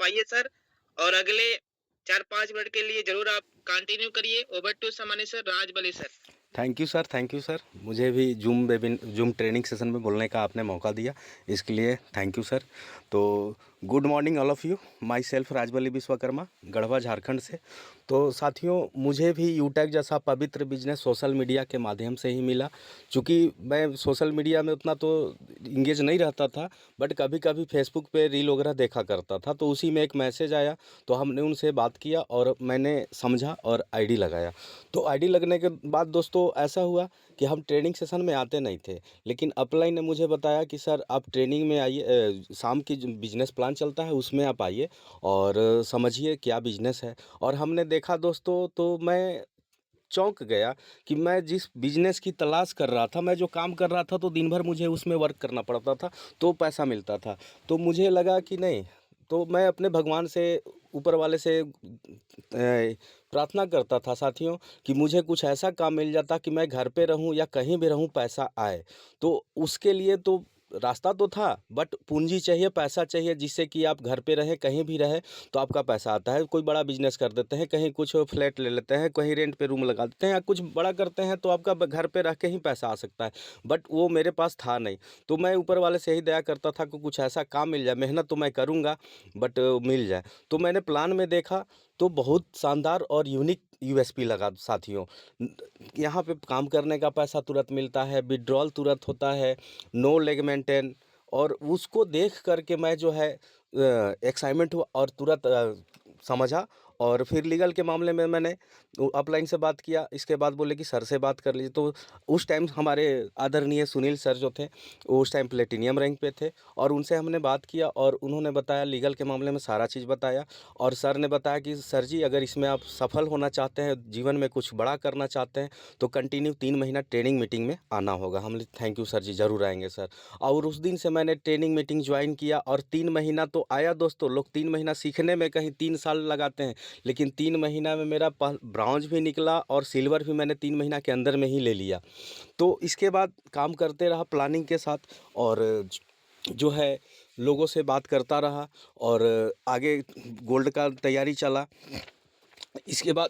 पाइए सर, और अगले 4-5 मिनट के लिए ज़रूर आप कंटिन्यू करिए। ओवर टू सामान्य sir, Raj Bali sir. Thank you sir, thank you sir. मुझे भी जूम ट्रेनिंग सेशन में बोलने का आपने मौका दिया, इसके लिए थैंक यू सर। तो good morning all of you, my self Rajbali Vishwakarma, Garhwa Jharkhand से। तो साथियों, मुझे भी यूटेक जैसा पवित्र बिजनेस सोशल मीडिया के माध्यम से ही मिला। चूँकि मैं सोशल मीडिया में उतना तो इंगेज नहीं रहता था, बट कभी कभी फेसबुक पे रील वगैरह देखा करता था, तो उसी में एक मैसेज आया, तो हमने उनसे बात किया और मैंने समझा और आईडी लगाया। तो आईडी लगने के बाद दोस्तों ऐसा हुआ कि हम ट्रेनिंग सेशन में आते नहीं थे, लेकिन अपलाइन ने मुझे बताया कि सर आप ट्रेनिंग में आइए, शाम की जो बिजनेस प्लान चलता है उसमें आप आइए और समझिए क्या बिजनेस है। और हमने देखा दोस्तों, तो मैं चौंक गया कि मैं जिस बिजनेस की तलाश कर रहा था, मैं जो काम कर रहा था, तो दिन भर मुझे उसमें वर्क करना पड़ता था, तो पैसा मिलता था। तो मुझे लगा कि नहीं, तो मैं अपने भगवान से, ऊपर वाले से प्रार्थना करता था साथियों, कि मुझे कुछ ऐसा काम मिल जाता कि मैं घर पे रहूं या कहीं भी रहूं, पैसा आए। तो उसके लिए तो रास्ता तो था, बट पूंजी चाहिए, पैसा चाहिए, जिससे कि आप घर पे रहें, कहीं भी रहें, तो आपका पैसा आता है। कोई बड़ा बिजनेस कर देते हैं, कहीं कुछ फ्लैट ले लेते हैं, कहीं रेंट पे रूम लगा देते हैं, या कुछ बड़ा करते हैं, तो आपका घर पे रह के ही पैसा आ सकता है। बट वो मेरे पास था नहीं। तो मैं ऊपर वाले से ही दया करता था कि कुछ ऐसा काम मिल जाए, मेहनत तो मैं करूँगा, बट मिल जाए। तो मैंने प्लान में देखा, तो बहुत शानदार और यूनिक यूएसपी लगा साथियों। यहाँ पे काम करने का पैसा तुरंत मिलता है, विड्रॉल तुरंत होता है, नो लेग मेंटेन। और उसको देख करके मैं जो है एक्साइटमेंट हुआ और तुरंत समझा। और फिर लीगल के मामले में मैंने अपलाइन से बात किया, इसके बाद बोले कि सर से बात कर लीजिए। तो उस टाइम हमारे आदरणीय सुनील सर जो थे, वो उस टाइम प्लेटिनियम रैंक पे थे, और उनसे हमने बात किया और उन्होंने बताया, लीगल के मामले में सारा चीज़ बताया। और सर ने बताया कि सर जी, अगर इसमें आप सफल होना चाहते हैं, जीवन में कुछ बड़ा करना चाहते हैं, तो कंटिन्यू 3 महीना ट्रेनिंग मीटिंग में आना होगा। हमने थैंक यू सर जी, ज़रूर आएंगे सर। और उस दिन से मैंने ट्रेनिंग मीटिंग ज्वाइन किया, और 3 महीना तो आया दोस्तों। लोग 3 महीना सीखने में कहीं 3 साल लगाते हैं, लेकिन 3 महीना में मेरा ब्राउंज भी निकला और सिल्वर भी मैंने 3 महीना के अंदर में ही ले लिया। तो इसके बाद काम करते रहा प्लानिंग के साथ, और जो है लोगों से बात करता रहा, और आगे गोल्ड का तैयारी चला। इसके बाद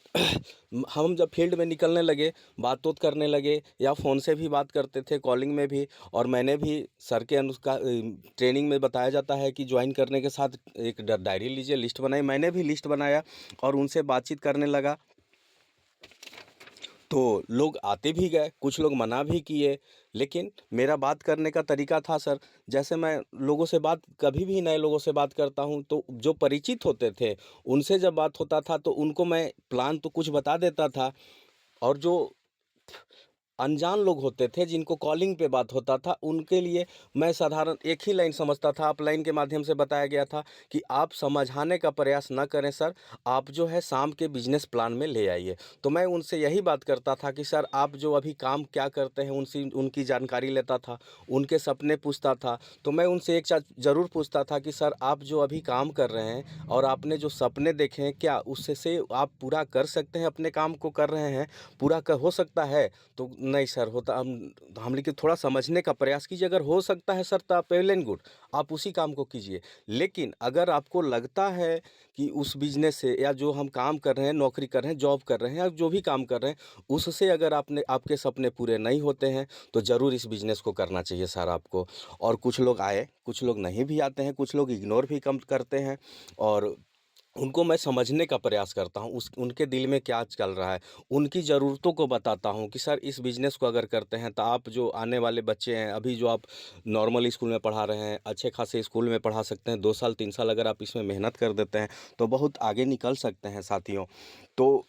हम जब फील्ड में निकलने लगे, बात उत करने लगे, या फ़ोन से भी बात करते थे, कॉलिंग में भी। और मैंने भी सर के अनुसार, ट्रेनिंग में बताया जाता है कि ज्वाइन करने के साथ एक डायरी लीजिए, लिस्ट बनाई। मैंने भी लिस्ट बनाया और उनसे बातचीत करने लगा। तो लोग आते भी गए, कुछ लोग मना भी किए, लेकिन मेरा बात करने का तरीका था सर, जैसे मैं लोगों से बात, कभी भी नए लोगों से बात करता हूं, तो जो परिचित होते थे उनसे जब बात होता था, तो उनको मैं प्लान तो कुछ बता देता था। और जो अनजान लोग होते थे, जिनको कॉलिंग पे बात होता था, उनके लिए मैं साधारण एक ही लाइन समझता था। आप लाइन के माध्यम से बताया गया था कि आप समझाने का प्रयास ना करें सर, आप जो है शाम के बिजनेस प्लान में ले आइए। तो मैं उनसे यही बात करता था कि सर, आप जो अभी काम क्या करते हैं, उनसे उनकी जानकारी लेता था, उनके सपने पूछता था। तो मैं उनसे एक चीज़ ज़रूर पूछता था कि सर, आप जो अभी काम कर रहे हैं और आपने जो सपने देखे हैं, क्या उससे से आप पूरा कर सकते हैं? अपने काम को कर रहे हैं, पूरा कर हो सकता है? तो नहीं सर, होता हम लेकिन थोड़ा समझने का प्रयास कीजिए। अगर हो सकता है सर, तो आप वेल एंड गुड, आप उसी काम को कीजिए। लेकिन अगर आपको लगता है कि उस बिजनेस से, या जो हम काम कर रहे हैं, नौकरी कर रहे हैं, जॉब कर रहे हैं, या जो भी काम कर रहे हैं, उससे अगर आपके सपने पूरे नहीं होते हैं, तो ज़रूर इस बिजनेस को करना चाहिए सर आपको। और कुछ लोग आए, कुछ लोग नहीं भी आते हैं, कुछ लोग इग्नोर भी कम करते हैं, और उनको मैं समझने का प्रयास करता हूँ, उस उनके दिल में क्या चल रहा है, उनकी ज़रूरतों को बताता हूँ कि सर, इस बिज़नेस को अगर करते हैं, तो आप जो आने वाले बच्चे हैं, अभी जो आप नॉर्मल स्कूल में पढ़ा रहे हैं, अच्छे खासे स्कूल में पढ़ा सकते हैं, 2 साल 3 साल अगर आप इसमें मेहनत कर देते हैं, तो बहुत आगे निकल सकते हैं साथियों। तो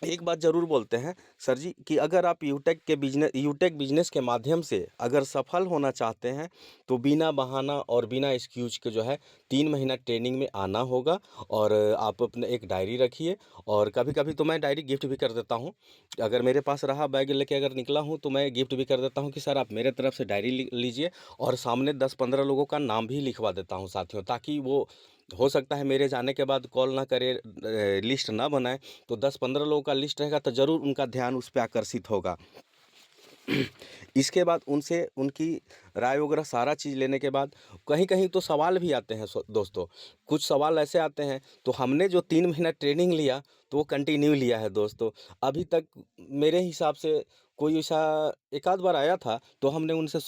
एक बात ज़रूर बोलते हैं सर जी, कि अगर आप यूटेक बिजनेस के माध्यम से अगर सफल होना चाहते हैं, तो बिना बहाना और बिना एक्सक्यूज के जो है 3 महीना ट्रेनिंग में आना होगा। और आप अपने एक डायरी रखिए, और कभी कभी तो मैं डायरी गिफ्ट भी कर देता हूं। अगर मेरे पास रहा, बैग लेके अगर निकला हूं, तो मैं गिफ्ट भी कर देता हूं कि सर, आप मेरे तरफ से डायरी लीजिए। और सामने 10-15 लोगों का नाम भी लिखवा देता हूं साथियों, ताकि वो, हो सकता है मेरे जाने के बाद कॉल ना करे, लिस्ट ना बनाए, तो 10-15 लोगों का लिस्ट रहेगा, तो ज़रूर उनका ध्यान उस पर आकर्षित होगा। इसके बाद उनसे उनकी राय वगैरह सारा चीज़ लेने के बाद कहीं-कहीं तो सवाल भी आते हैं दोस्तों। कुछ सवाल ऐसे आते हैं तो हमने जो 3 महीना ट्रेनिंग लिया तो वो कंटिन्यू लिया है दोस्तों। अभी तक मेरे हिसाब से कोई ऐसा एक आध बार आया था तो हमने उनसे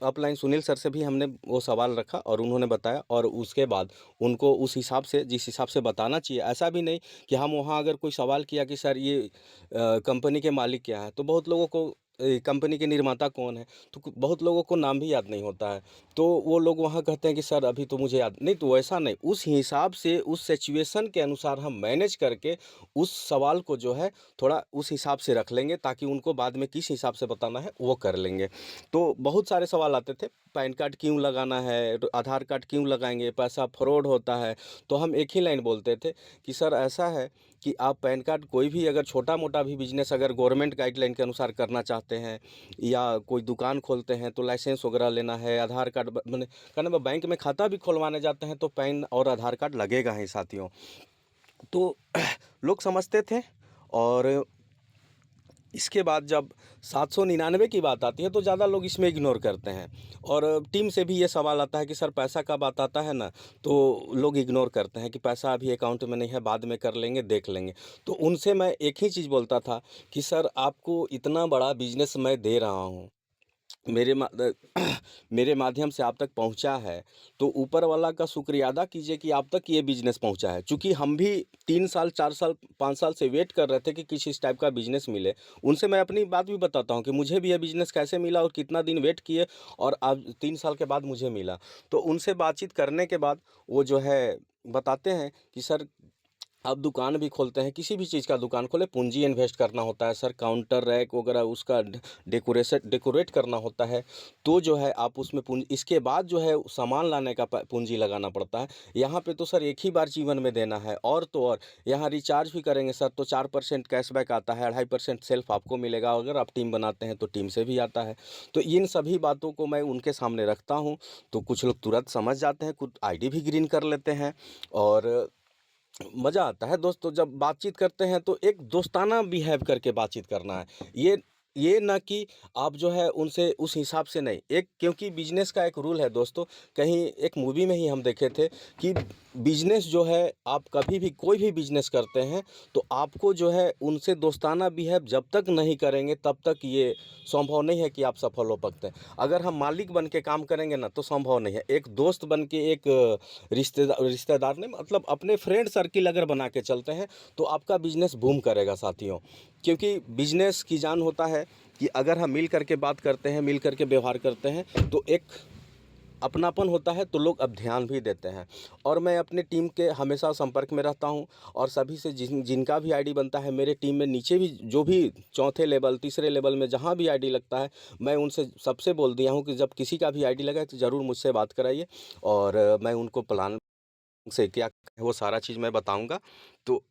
अपलाइन सुनील सर से भी हमने वो सवाल रखा और उन्होंने बताया और उसके बाद उनको उस हिसाब से जिस हिसाब से बताना चाहिए, ऐसा भी नहीं कि हम वहाँ अगर कोई सवाल किया कि सर ये कंपनी के मालिक क्या हैं? तो बहुत लोगों को कंपनी के निर्माता कौन है? तो बहुत लोगों को नाम भी याद नहीं होता है। तो वो लोग वहाँ कहते हैं कि सर अभी तो मुझे याद नहीं, तो ऐसा नहीं, उस हिसाब से उस सिचुएशन के अनुसार हम मैनेज करके उस सवाल को जो है थोड़ा उस हिसाब से रख लेंगे ताकि उनको बाद में किस हिसाब से बताना है वो कर लेंगे। तो बहुत सारे सवाल आते थे, पैन कार्ड क्यों लगाना है? तो आधार कार्ड क्यों लगाएँगे? पैसा फ्रॉड होता है। तो हम एक ही लाइन बोलते थे कि सर ऐसा है कि आप पैन कार्ड कोई भी अगर छोटा-मोटा भी बिज़नेस अगर गवर्नमेंट गाइडलाइन के अनुसार करना चाहते हैं या कोई दुकान खोलते हैं तो लाइसेंस वगैरह लेना है, आधार कार्ड माने कहने में बैंक में खाता भी खुलवाने जाते हैं तो पैन और आधार कार्ड लगेगा ही साथियों। तो लोग समझते थे और इसके बाद जब 799 की बात आती है तो ज़्यादा लोग इसमें इग्नोर करते हैं और टीम से भी ये सवाल आता है कि सर पैसा का बात आता है ना तो लोग इग्नोर करते हैं कि पैसा अभी अकाउंट में नहीं है, बाद में कर लेंगे, देख लेंगे। तो उनसे मैं एक ही चीज़ बोलता था कि सर आपको इतना बड़ा बिज़नेस मैं दे रहा हूँ, मेरे मा मेरे माध्यम से आप तक पहुँचा है, तो ऊपर वाला का शुक्रिया अदा कीजिए कि आप तक ये बिज़नेस पहुँचा है। चूँकि हम भी 3 साल, 4 साल, 5 साल से वेट कर रहे थे कि किस इस टाइप का बिज़नेस मिले। उनसे मैं अपनी बात भी बताता हूँ कि मुझे भी ये बिज़नेस कैसे मिला और कितना दिन वेट किए और अब 3 साल के बाद मुझे मिला। तो उनसे बातचीत करने के बाद वो जो है बताते हैं कि सर आप दुकान भी खोलते हैं, किसी भी चीज़ का दुकान खोलें, पूँजी इन्वेस्ट करना होता है सर, काउंटर रैक वगैरह उसका डेकोरेट करना होता है, तो जो है आप उसमें पूँजी इसके बाद जो है सामान लाने का पूँजी लगाना पड़ता है। यहाँ पे तो सर एक ही बार जीवन में देना है और तो और यहाँ रिचार्ज भी करेंगे सर तो 4% कैशबैक आता है, 2.5% सेल्फ आपको मिलेगा, अगर आप टीम बनाते हैं तो टीम से भी आता है। तो इन सभी बातों को मैं उनके सामने रखता हूँ, तो कुछ लोग तुरंत समझ जाते हैं, कुछ आईडी भी ग्रीन कर लेते हैं और मज़ा आता है दोस्तों जब बातचीत करते हैं तो एक दोस्ताना बिहेव करके बातचीत करना है। ये ना कि आप जो है उनसे उस हिसाब से नहीं, एक क्योंकि बिज़नेस का एक रूल है दोस्तों, कहीं एक मूवी में ही हम देखे थे कि बिज़नेस जो है आप कभी भी कोई भी बिज़नेस करते हैं तो आपको जो है उनसे दोस्ताना बिहेव जब तक नहीं करेंगे तब तक ये संभव नहीं है कि आप सफल हो सकते हैं। अगर हम मालिक बन के काम करेंगे ना तो संभव नहीं है। एक दोस्त बन के एक रिश्तेदार नहीं मतलब अपने फ्रेंड सर्किल अगर बना के चलते हैं तो आपका बिज़नेस बूम करेगा साथियों। क्योंकि बिज़नेस की जान होता है कि अगर हम मिल करके बात करते हैं, मिल करके व्यवहार करते हैं तो एक अपनापन होता है तो लोग अब ध्यान भी देते हैं। और मैं अपने टीम के हमेशा संपर्क में रहता हूँ और सभी से जिनका भी आईडी बनता है मेरे टीम में नीचे भी जो भी चौथे लेवल, तीसरे लेवल में जहाँ भी आईडी लगता है मैं उनसे सबसे बोल दिया हूँ कि जब किसी का भी आईडी लगा है तो ज़रूर मुझसे बात कराइए और मैं उनको प्लान से क्या है वो सारा चीज़ मैं बताऊँगा। तो